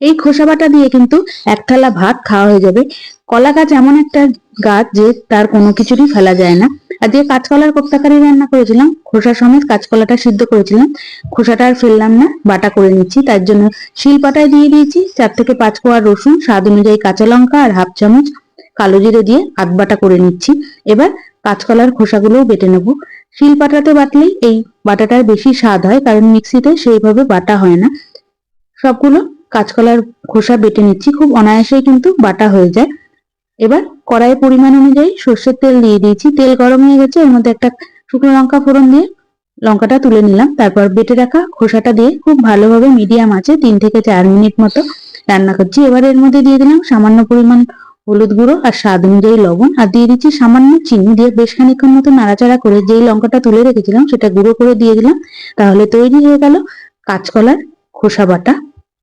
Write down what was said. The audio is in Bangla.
এই খোসা বাটা দিয়ে কিন্তু এক থালা ভাত খাওয়া হয়ে যাবে। কলা গাছ এমন একটা গাছ যে তার কোনো কিছুরই ফেলা যায় না। আর যে কাঁচকলার কোপ্তাকারি রান্না করেছিলাম, খোসা সমেত কাঁচকলাটা সিদ্ধ করেছিলাম, খোসাটা আর ফেললাম না, বাটা করে নিচ্ছি। তার জন্য শিলপাটায় দিয়ে দিয়েছি 4 থেকে 5 কোয়া রসুন, স্বাদ অনুযায়ী কাঁচা লঙ্কা আর হাফ চামচ কালো জিরে দিয়ে আধ বাটা করে নিচ্ছি। এবার কাঁচকলার খোসাগুলোও বেটে নেবো। শিলপাটাতে বাটলেই এই বাটাটার বেশি স্বাদ হয়, কারণ মিক্সিতে সেইভাবে বাটা হয় না। সবগুলো কাঁচকলার খোসা বেটে নিচ্ছি, খুব অনায়াসেই কিন্তু বাটা হয়ে যায়। এবার কড়াইয়ে পরিমাণ অনুযায়ী সর্ষের তেল দিয়ে দিয়েছি, তেল গরম হয়ে গেছে, এর মধ্যে একটা শুকনো লঙ্কা ফোড়ন দিয়ে লঙ্কাটা তুলে নিলাম। তারপর বেটে রাখা খোসাটা দিয়ে খুব ভালোভাবে মিডিয়াম আঁচে 3 থেকে 4 মিনিট মতো রান্না করছি। এবার এর মধ্যে দিয়ে দিলাম সামান্য পরিমাণ হলুদ গুঁড়ো আর স্বাদ অনুযায়ী লবণ, আর দিয়ে দিচ্ছি সামান্য চিনি, দিয়ে বেশ খানিক্ষণ মতো নাড়াচাড়া করে যেই লঙ্কাটা তুলে রেখেছিলাম সেটা গুঁড়ো করে দিয়ে দিলাম। তাহলে তৈরি হয়ে গেল কাঁচকলার খোসা বাটা।